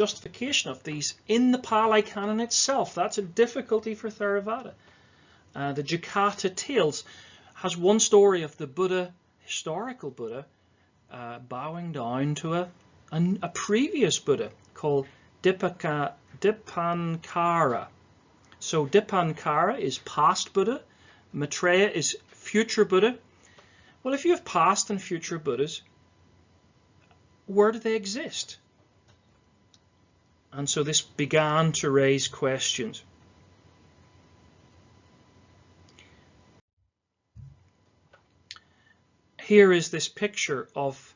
justification of these in the Pali Canon itself. That's a difficulty for Theravada. The Jataka Tales has one story of the Buddha, historical Buddha, bowing down to a previous Buddha called Dipankara. So Dipankara is past Buddha, Maitreya is future Buddha. Well, if you have past and future Buddhas, where do they exist? And so this began to raise questions. Here is this picture of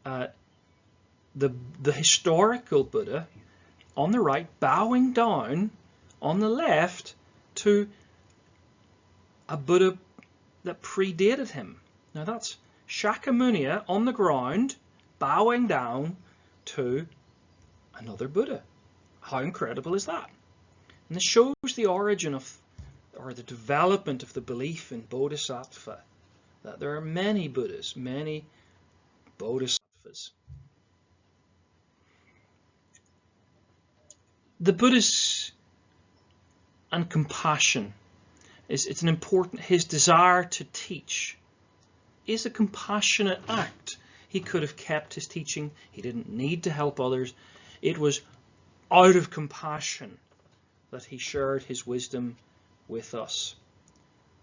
the historical Buddha on the right, bowing down on the left to a Buddha that predated him. Now that's Shakyamuni on the ground, bowing down to another Buddha. How incredible is that? And this shows the origin of, or the development of, the belief in Bodhisattva, that there are many Buddhas, many Bodhisattvas. The Buddha's and compassion it's an important, his desire to teach is a compassionate act. He could have kept his teaching. He didn't need to help others. It was out of compassion that he shared his wisdom with us.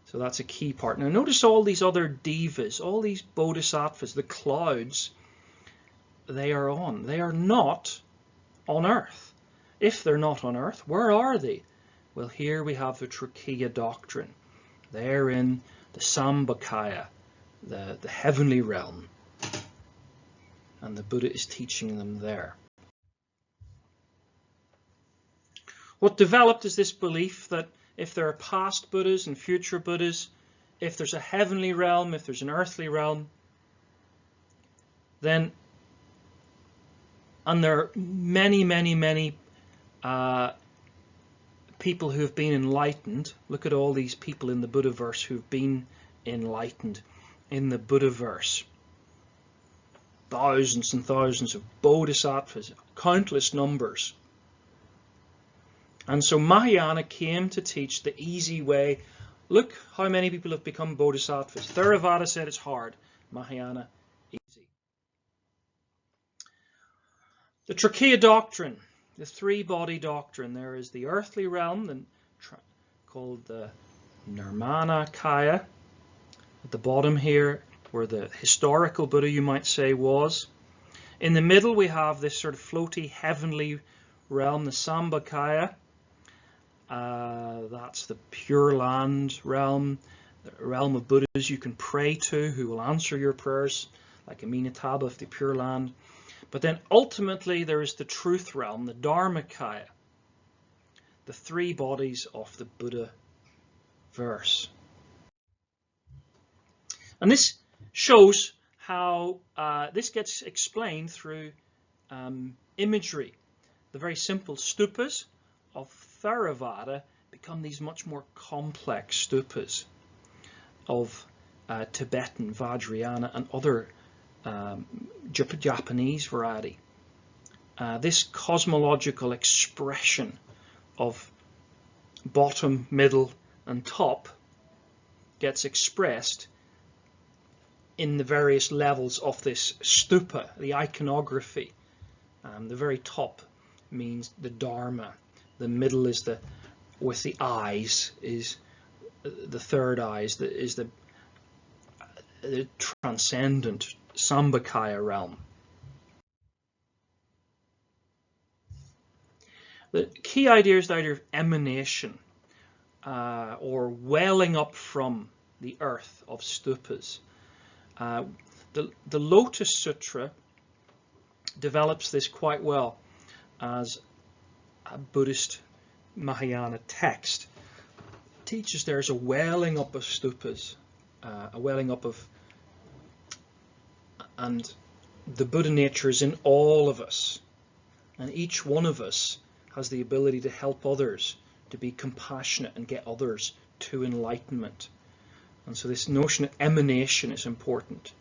So that's a key part. Now notice all these other devas, all these bodhisattvas, the clouds they are on. They are not on earth. If they're not on earth, where are they? Well, here we have the Trakiya doctrine. They're in the Sambhakaya, the heavenly realm. And the Buddha is teaching them there. What developed is this belief that if there are past Buddhas and future Buddhas, if there's a heavenly realm, if there's an earthly realm, then, and there are many people who have been enlightened. Look at all these people in the Buddhaverse who've been enlightened in the Buddhaverse. Thousands and thousands of bodhisattvas, countless numbers. And so Mahayana came to teach the easy way. Look how many people have become bodhisattvas. Theravada said it's hard. Mahayana, easy. The Trakiya doctrine, the three-body doctrine. There is the earthly realm, called the Nirmanakaya, at the bottom here, where the historical Buddha, you might say, was. In the middle we have this sort of floaty heavenly realm, the Sambhakaya. That's the Pure Land realm, the realm of Buddhas you can pray to, who will answer your prayers, like Amitabha of the Pure Land. But then ultimately there is the truth realm, the Dharmakaya, the three bodies of the Buddha verse. And this shows how this gets explained through imagery. The very simple stupas of Theravada become these much more complex stupas of Tibetan, Vajrayana and other Japanese variety. This cosmological expression of bottom, middle and top gets expressed in the various levels of this stupa, the iconography. The very top means the Dharma. The middle is the, with the eyes, is the third eyes, is the transcendent Sambhakaya realm. The key idea is the idea of emanation, or welling up from the earth of stupas. The Lotus Sutra develops this quite well as a Buddhist Mahayana text. It teaches there's a welling up of stupas, a welling up of, and the Buddha nature is in all of us, and each one of us has the ability to help others, to be compassionate and get others to enlightenment. And so this notion of emanation is important.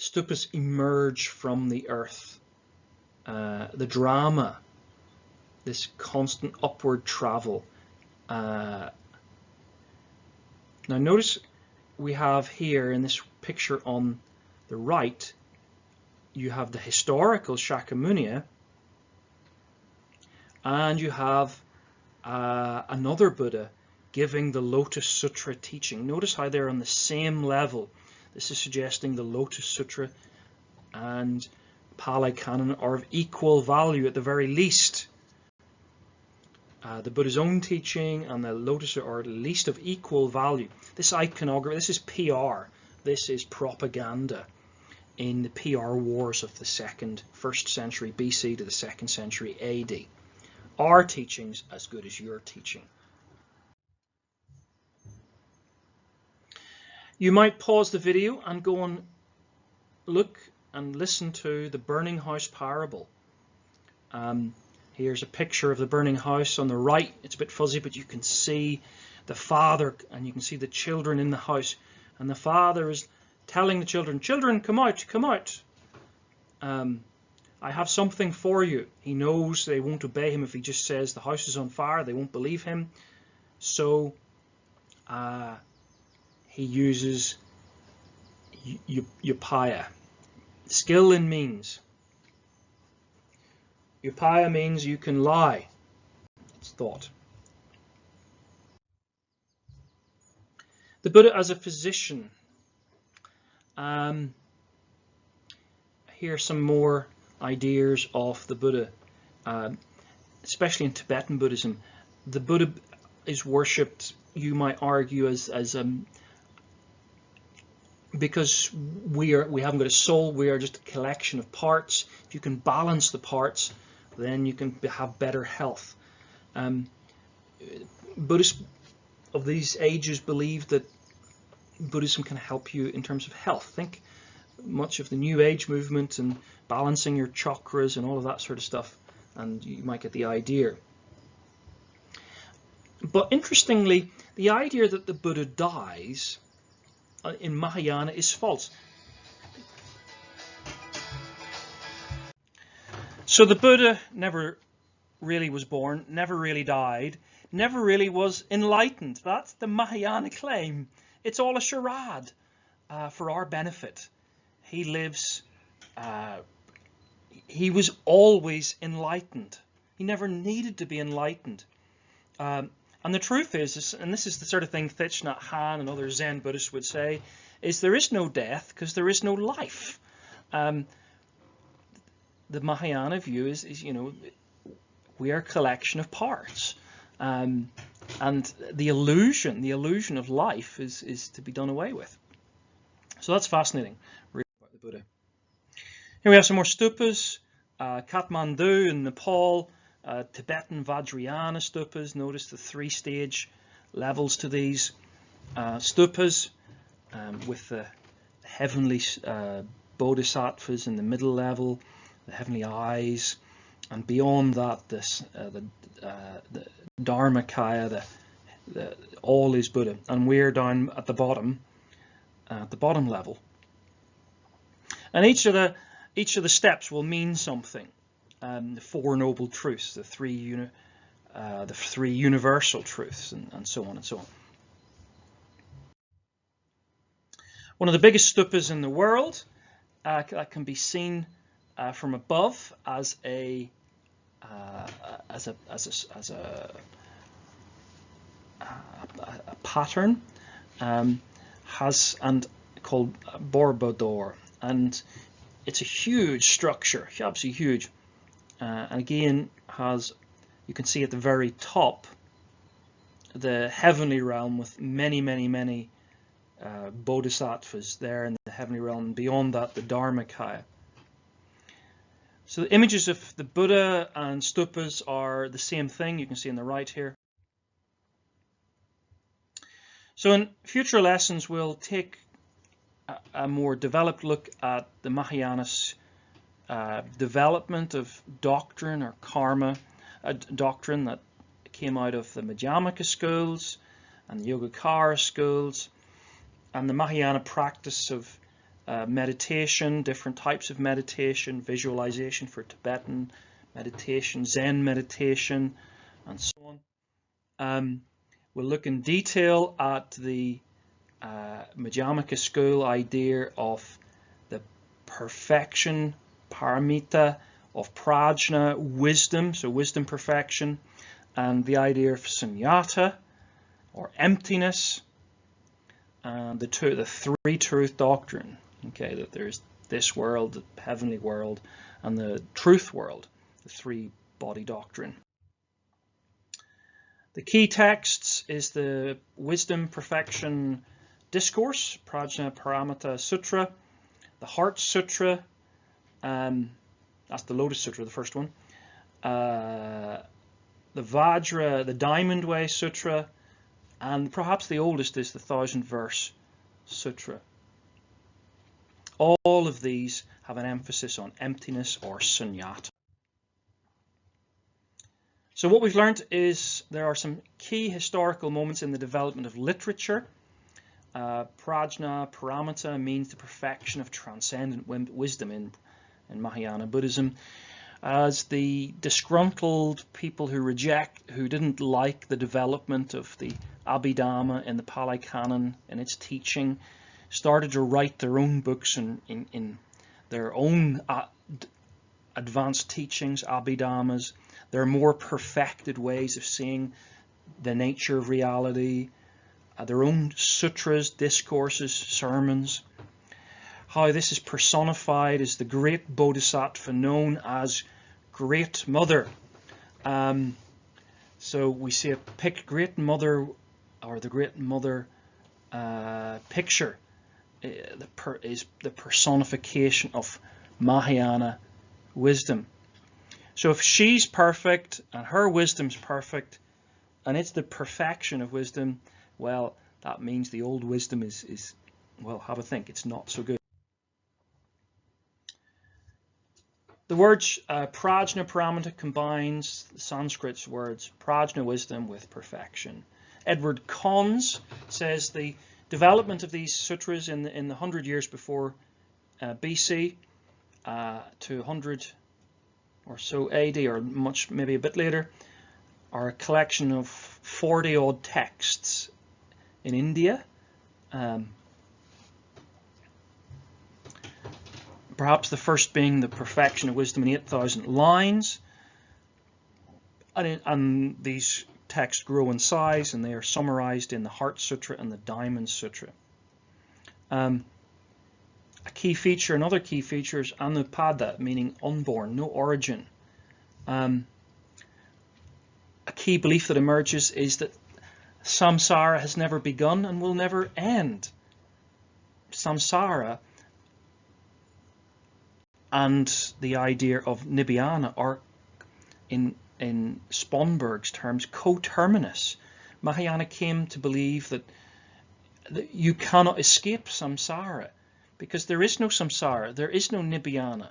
stupas emerge from the earth. The drama, this constant upward travel. Now notice we have here in this picture on the right, you have the historical Shakyamuni, and you have another Buddha giving the Lotus Sutra teaching. Notice how they're on the same level. This is suggesting the Lotus Sutra and Pali Canon are of equal value at the very least. The Buddha's own teaching and the Lotus are at least of equal value. This iconography, this is PR, this is propaganda in the PR wars of the 1st century BC to the 2nd century AD. Our teaching's as good as your teaching. You might pause the video and go and look and listen to the burning house parable. Here's a picture of the burning house on the right. It's a bit fuzzy, but you can see the father and you can see the children in the house. And the father is telling the children, "Children, come out, come out. I have something for you." He knows they won't obey him if he just says the house is on fire. They won't believe him. So he uses upaya, skill in means. Upaya means you can lie. It's thought. The Buddha as a physician. Here are some more ideas of the Buddha, especially in Tibetan Buddhism. The Buddha is worshipped, you might argue, as because we haven't got a soul, we are just a collection of parts. If you can balance the parts, then you can have better health. Buddhists of these ages believe that Buddhism can help you in terms of health. Think much of the New Age movement and balancing your chakras and all of that sort of stuff, and you might get the idea. But interestingly, the idea that the Buddha dies in Mahayana is false. So the Buddha never really was born, never really died, never really was enlightened. That's the Mahayana claim. It's all a charade for our benefit. He lives, he was always enlightened. He never needed to be enlightened. And the truth is, and this is the sort of thing Thich Nhat Hanh and other Zen Buddhists would say, is there is no death because there is no life. The Mahayana view is, you know, we are a collection of parts. And the illusion of life is to be done away with. So that's fascinating, really, about the Buddha. Here we have some more stupas. Kathmandu in Nepal, Tibetan Vajrayana stupas. Notice the 3-stage levels to these stupas, with the heavenly bodhisattvas in the middle level, the heavenly eyes, and beyond that, the Dharmakaya, all is Buddha, and we're down at the bottom level. And each of the steps will mean something. The 4 noble truths, the three universal truths, and so on and so on. One of the biggest stupas in the world that can be seen from above as a pattern, called Borobudur, and it's a huge structure, absolutely huge, and again you can see at the very top the heavenly realm with many bodhisattvas there in the heavenly realm, and beyond that the Dharmakaya. So the images of the Buddha and stupas are the same thing. You can see on the right here. So in future lessons we'll take a more developed look at the Mahayana's development of doctrine or karma, a doctrine that came out of the Madhyamaka schools and the Yogacara schools, and the Mahayana practice of meditation, different types of meditation, visualization for Tibetan meditation, Zen meditation, and so on. We'll look in detail at the Madhyamaka school idea of the perfection, paramita, of prajna, wisdom, so wisdom perfection, and the idea of sunyata, or emptiness, and the three truth doctrine. Okay, that there's this world, the heavenly world, and the truth world, the three body doctrine. The key texts is the Wisdom Perfection Discourse, Prajna Paramita Sutra, the Heart Sutra, that's the Lotus Sutra, the first one, the Vajra, the Diamond Way Sutra, and perhaps the oldest is the 1000-verse Sutra. All of these have an emphasis on emptiness or sunyata. So what we've learned is there are some key historical moments in the development of literature. Prajna Paramita means the perfection of transcendent wisdom in Mahayana Buddhism. As the disgruntled people who didn't like the development of the Abhidhamma in the Pali Canon and its teaching, started to write their own books in their own advanced teachings, Abhidhammas, their more perfected ways of seeing the nature of reality, their own sutras, discourses, sermons. How this is personified as the great bodhisattva known as Great Mother. So we see a Great Mother, or the Great Mother picture is the personification of Mahayana wisdom. So if she's perfect and her wisdom's perfect and it's the perfection of wisdom, well, that means the old wisdom is well, have a think, it's not so good. The words prajna paramita combines the Sanskrit words prajna, wisdom, with perfection. Edward Conze says the development of these sutras in the 100 years before BC to 100 or so AD, or maybe a bit later, are a collection of 40 odd texts in India. Perhaps the first being the perfection of wisdom in 8,000 lines, and these texts grow in size and they are summarized in the Heart Sutra and the Diamond Sutra. Another key feature is anupada, meaning unborn, no origin. A key belief that emerges is that samsara has never begun and will never end. Samsara and the idea of nibbana are, in Sponberg's terms, coterminous. Mahayana came to believe that you cannot escape samsara, because there is no samsara, there is no nibbana.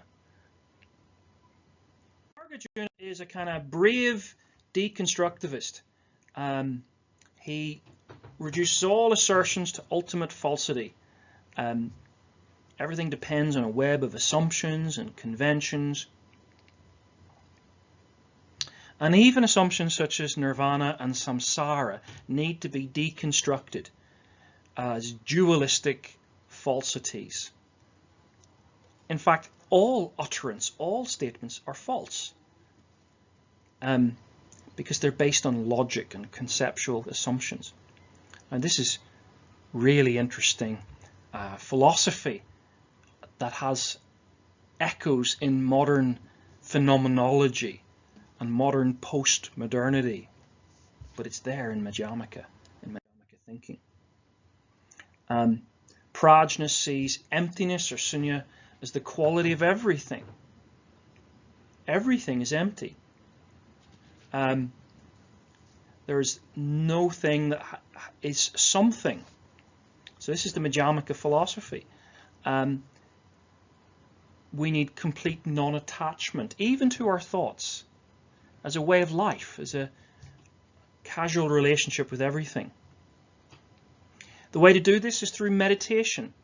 Nagarjuna is a kind of brave deconstructivist. He reduces all assertions to ultimate falsity. Everything depends on a web of assumptions and conventions. And even assumptions such as nirvana and samsara need to be deconstructed as dualistic falsities. In fact, all utterance, all statements are false, because they're based on logic and conceptual assumptions. And this is really interesting philosophy that has echoes in modern phenomenology and modern post-modernity, but it's there in Madhyamaka thinking. Prajna sees emptiness or sunya as the quality of everything. Everything is empty. There is no thing that is something. So this is the Madhyamaka philosophy. We need complete non-attachment, even to our thoughts, as a way of life, as a casual relationship with everything. The way to do this is through meditation.